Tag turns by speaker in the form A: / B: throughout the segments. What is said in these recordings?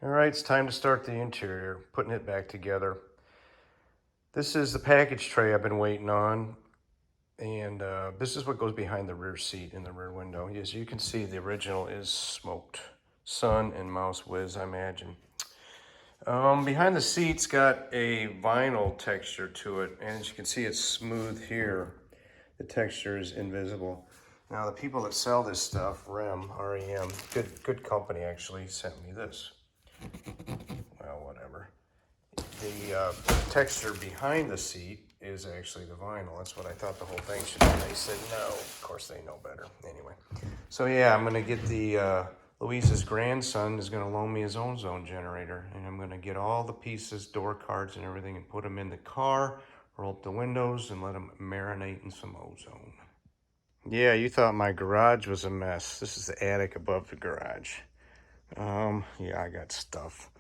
A: All right, it's time to start the interior, putting it back together. This is the package tray I've been waiting on, and this is what goes behind the rear seat in the rear window. As you can see, the original is smoked. Sun and Mouse Whiz, I imagine. Behind the seat's got a vinyl texture to it, and as you can see, it's smooth here. The texture is invisible. Now, the people that sell this stuff, REM, good company actually, sent me this. Well, whatever. The texture behind the seat is actually the vinyl. That's what I thought the whole thing should be. They said no. Of course, they know better. Anyway, so yeah, I'm gonna get the Louise's grandson is gonna loan me his ozone generator, and I'm gonna get all the pieces, door cards, and everything, and put them in the car, roll up the windows, and let them marinate in some ozone. Yeah, you thought my garage was a mess. This is the attic above the garage. Yeah, I got stuff.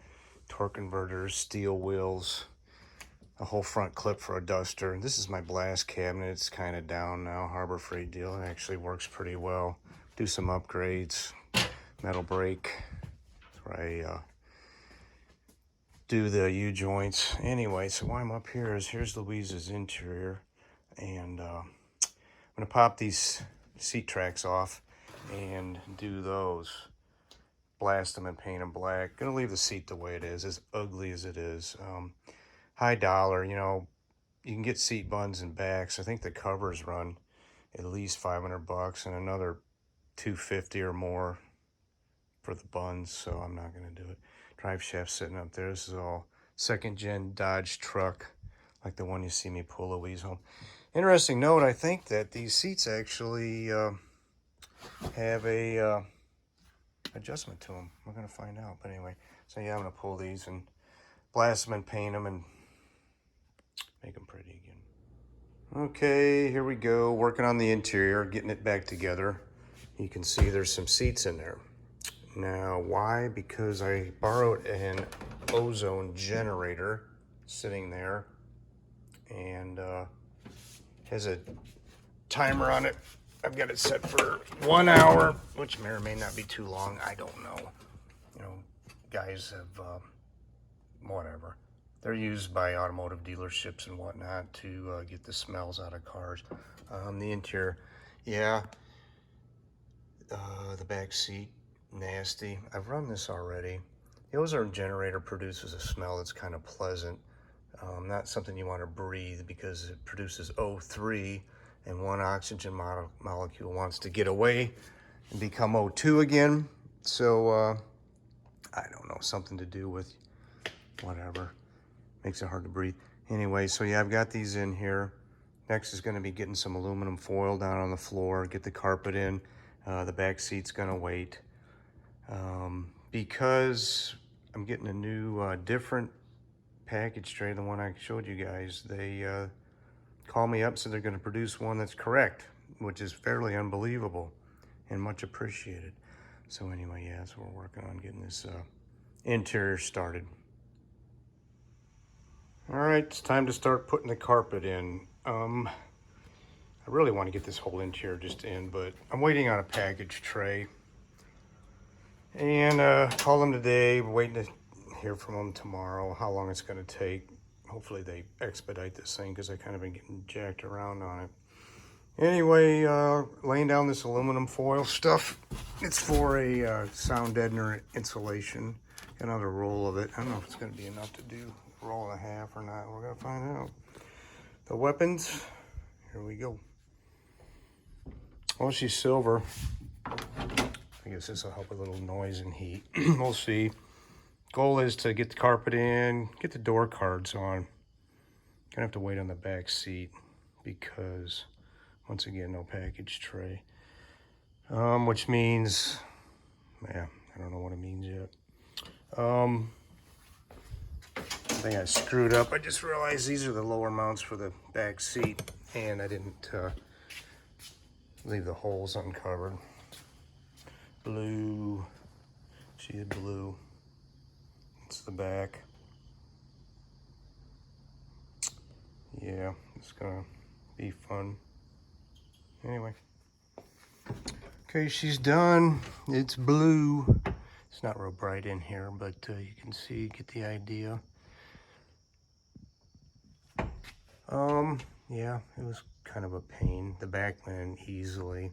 A: Torque converters, steel wheels, a whole front clip for a duster. This is my blast cabinet. It's kind of down now. Harbor Freight deal. It actually works pretty well. Do some upgrades. Metal brake. That's where I do the U-joints. Anyway, so why I'm up here is here's Louise's interior. And I'm going to pop these seat tracks off and do those. Blast them and paint them black. Gonna leave the seat the way it is, as ugly as it is. High dollar, you know, you can get seat buns and backs. I think the covers run at least $500 and another $250 or more for the buns, so I'm not gonna do it. Drive shaft sitting up there. This is all second gen Dodge truck, like the one you see me pull Louise home. Interesting note, I think that these seats actually have a adjustment to them. We're gonna find out, but anyway, so yeah, I'm gonna pull these and blast them and paint them and make them pretty again. Okay, here we go, working on the interior, getting it back together. You can see there's some seats in there. Now, why? Because I borrowed an ozone generator sitting there, and has a timer on it. I've got it set for 1 hour, which may or may not be too long. I don't know. You know, guys have, whatever. They're used by automotive dealerships and whatnot to get the smells out of cars. The interior, yeah. The back seat, nasty. I've run this already. The ozone generator produces a smell that's kind of pleasant. Not something you want to breathe because it produces O3, and one oxygen molecule wants to get away and become O2 again. So, I don't know, something to do with whatever. Makes it hard to breathe. Anyway, so yeah, I've got these in here. Next is going to be getting some aluminum foil down on the floor, get the carpet in. The back seat's going to wait. Because I'm getting a new, different package tray, the one I showed you guys. They called me up, said they're going to produce one that's correct, which is fairly unbelievable and much appreciated. So anyway, yeah, so we're working on getting this interior started. All right, it's time to start putting the carpet in. I really want to get this whole interior just in, but I'm waiting on a package tray. And call them today, we're waiting to hear from them tomorrow, how long it's going to take. Hopefully they expedite this thing because I've kind of been getting jacked around on it. Anyway, laying down this aluminum foil stuff. It's for a sound deadener insulation. Got another roll of it. I don't know if it's going to be enough to do a roll and a half or not. We're going to find out. The weapons, here we go. Well, she's silver. I guess this will help with a little noise and heat. We'll see. Goal is to get the carpet in, get the door cards on. Gonna have to wait on the back seat because, once again, no package tray. Which means, yeah, I don't know what it means yet. I think I screwed up. I just realized these are the lower mounts for the back seat, and I didn't leave the holes uncovered. Blue, see the blue. It's the back. Yeah, it's gonna be fun. Anyway. Okay, she's done. It's blue. It's not real bright in here, but you can see, get the idea. Yeah, it was kind of a pain. The back went in easily.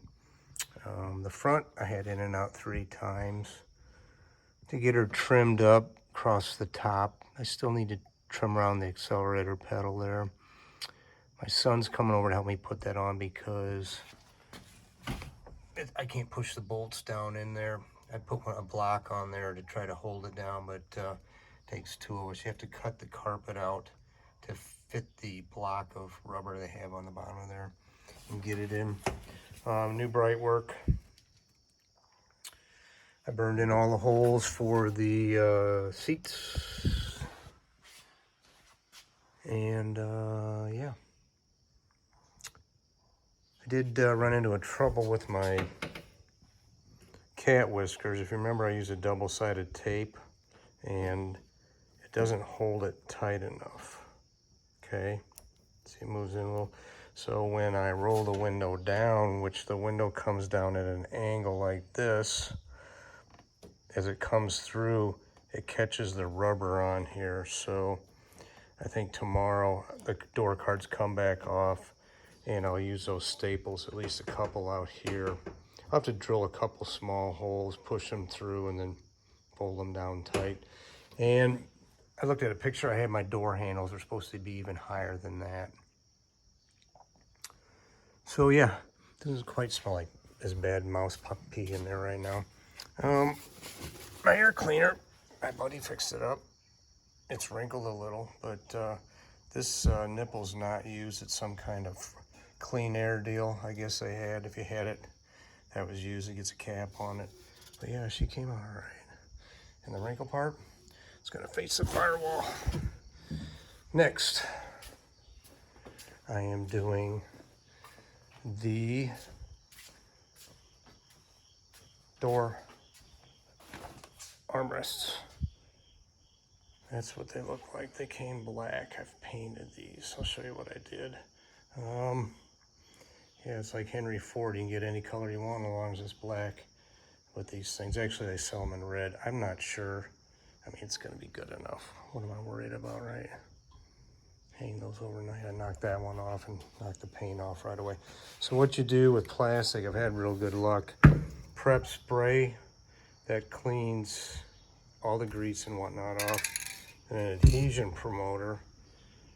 A: The front I had in and out 3 times to get her trimmed up across the top. I still need to trim around the accelerator pedal there. My son's coming over to help me put that on because I can't push the bolts down in there. I put a block on there to try to hold it down, but it takes 2 of us. You have to cut the carpet out to fit the block of rubber they have on the bottom of there and get it in. New bright work. I burned in all the holes for the seats. And yeah. I did run into a trouble with my cat whiskers. If you remember, I used a double-sided tape and it doesn't hold it tight enough. Okay, see, it moves in a little. So when I roll the window down, which the window comes down at an angle like this, as it comes through, it catches the rubber on here. So I think tomorrow the door cards come back off and I'll use those staples, at least a couple out here. I'll have to drill a couple small holes, push them through, and then fold them down tight. And I looked at a picture. I had my door handles are supposed to be even higher than that. So yeah, this doesn't quite smell like as bad mouse pee in there right now. My air cleaner, my buddy fixed it up. It's wrinkled a little, but this nipple's not used. It's some kind of clean air deal, I guess they had. If you had it, that was used. It gets a cap on it. But yeah, she came out all right. And the wrinkle part, it's gonna face the firewall. Next, I am doing the door armrests. That's what they look like. They came black. I've painted these. I'll show you what I did. Yeah, it's like Henry Ford. You can get any color you want as long as it's black with these things. Actually, they sell them in red. I'm not sure. I mean, it's going to be good enough. What am I worried about, right? Hang those overnight. I knocked that one off and knocked the paint off right away. So what you do with plastic, I've had real good luck. Prep spray that cleans all the grease and whatnot off. And an adhesion promoter.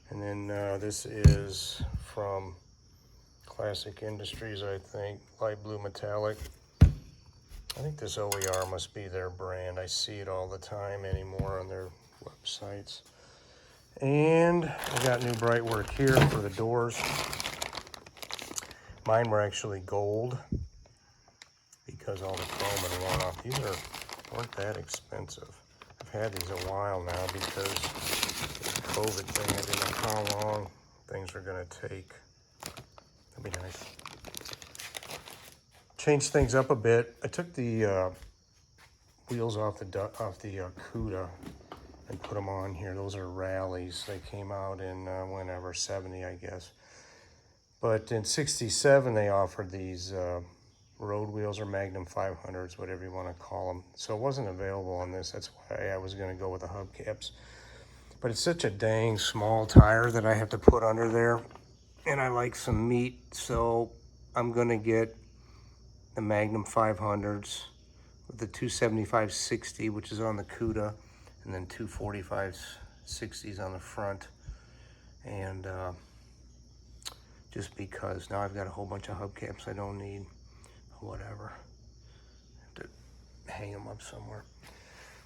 A: And then this is from Classic Industries, I think. Light blue metallic. I think this OER must be their brand. I see it all the time anymore on their websites. And I got new bright work here for the doors. Mine were actually gold because all the chrome had worn off. These weren't that expensive. I've had these a while now because the COVID thing, I didn't know how long things are gonna take. That'd be nice. Changed things up a bit. I took the wheels off the CUDA and put them on here. Those are rallies. They came out in whenever, 70, I guess. But in 67, they offered these road wheels or Magnum 500s, whatever you want to call them. So it wasn't available on this. That's why I was going to go with the hubcaps. But it's such a dang small tire that I have to put under there. And I like some meat, so I'm going to get the Magnum 500s with the 275/60, which is on the CUDA, and then 245/60s on the front. And just because now I've got a whole bunch of hubcaps I don't need, whatever. I have to hang them up somewhere.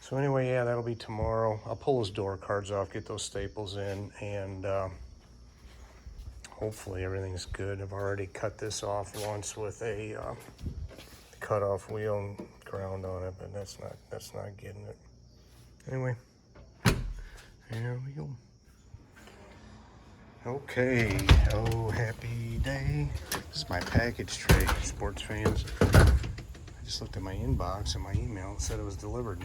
A: So anyway, yeah, that'll be tomorrow. I'll pull those door cards off, get those staples in, and hopefully everything's good. I've already cut this off once with a cut-off wheel and ground on it, but that's not getting it. Anyway, there we go. Okay, oh happy day. This is my package tray, sports fans. I just looked at my inbox and my email and said it was delivered.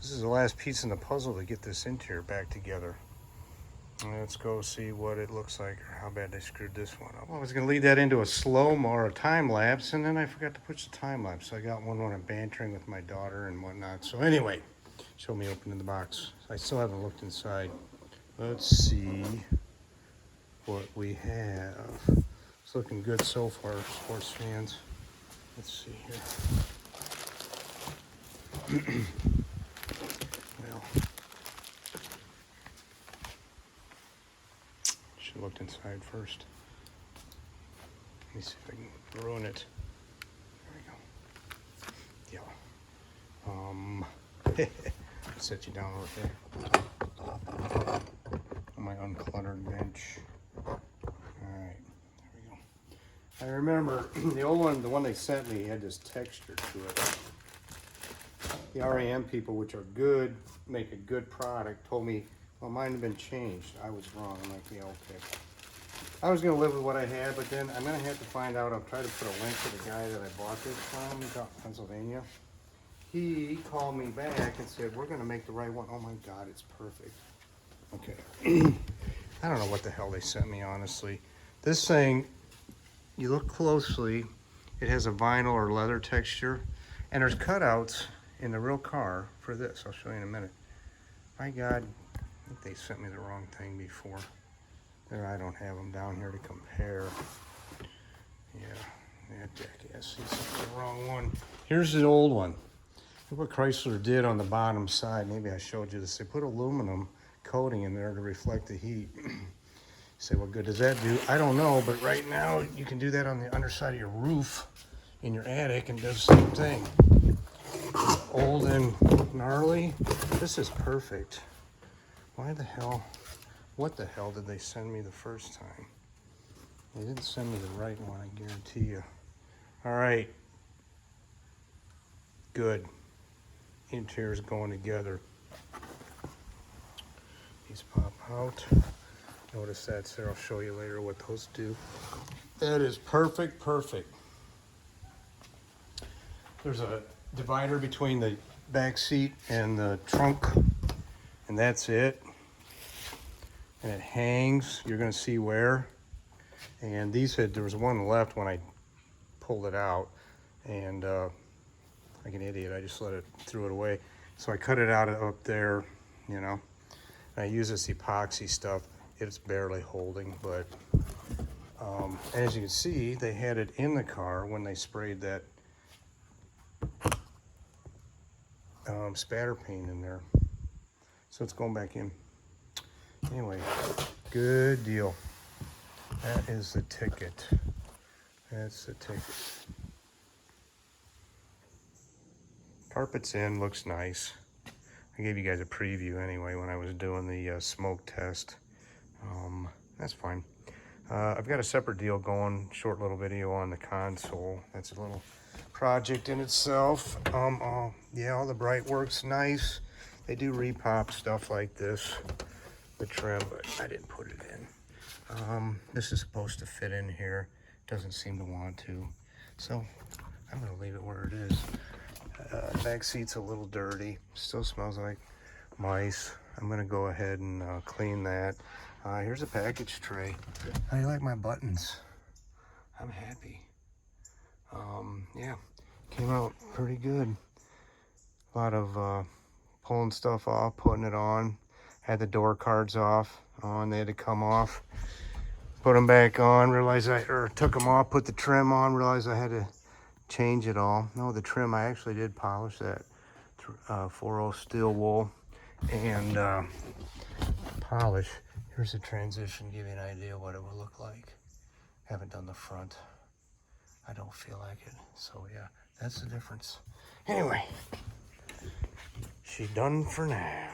A: This is the last piece in the puzzle to get this interior back together. Let's go see what it looks like or how bad they screwed this one up. Well, I was going to lead that into a slow-mo or a time-lapse, and then I forgot to push the time-lapse. So I got one when I'm bantering with my daughter and whatnot. So anyway, show me opening the box. I still haven't looked inside. Let's see what we have. It's looking good so far, sports fans. Let's see here. Well, should have looked inside first. Let me see if I can ruin it. There we go. Yeah. Set you down right there. On my uncluttered bench. Alright, there we go. I remember the old one, the one they sent me, had this texture to it. The RAM people, which are good, make a good product, told me, well, mine had been changed. I was wrong. I'm like, yeah, okay. I was going to live with what I had, but then I'm going to have to find out. I'll try to put a link to the guy that I bought this from, Pennsylvania. He called me back and said, we're going to make the right one. Oh my God, it's perfect. Okay. I don't know what the hell they sent me, honestly. This thing, you look closely, it has a vinyl or leather texture, and there's cutouts in the real car for this. I'll show you in a minute. My God, I think they sent me the wrong thing before. There, I don't have them down here to compare. Yeah, that jackass, he's the wrong one. Here's the old one. Look what Chrysler did on the bottom side. Maybe I showed you this. They put aluminum coating in there to reflect the heat. You say, what good does that do? I don't know, but right now you can do that on the underside of your roof in your attic and does the same thing. It's old and gnarly. This is perfect. Why the hell, what the hell did they send me the first time? They didn't send me the right one, I guarantee you. All right. Good. Interior's going together. These pop out. Notice that, Sarah. I'll show you later what those do. That is perfect, perfect. There's a divider between the back seat and the trunk, and that's it. And it hangs. You're going to see where. And these there was one left when I pulled it out, and like an idiot, I just threw it away. So I cut it out up there, you know. And I use this epoxy stuff. It's barely holding, but as you can see, they had it in the car when they sprayed that spatter paint in there. So it's going back in. Anyway, good deal. That is the ticket. That's the ticket. Carpet's in, looks nice. I gave you guys a preview anyway when I was doing the smoke test. That's fine. I've got a separate deal going, short little video on the console. That's a little project in itself. Yeah, all the bright work's nice. They do repop stuff like this, the trim, but I didn't put it in. This is supposed to fit in here. Doesn't seem to want to. So I'm gonna leave it where it is. Back seat's a little dirty. Still smells like mice. I'm gonna go ahead and clean that. Here's a package tray. How do you like my buttons? I'm happy. Yeah, came out pretty good. A lot of pulling stuff off, putting it on. Had the door cards off on. They had to come off. Put them back on. Realized took them off. Put the trim on. Realized I had to change it all. No, the trim, I actually did polish that 4.0 steel wool and polish. Here's the transition, give you an idea what it would look like. Haven't done the front. I don't feel like it. So yeah, that's the difference. Anyway, she done for now.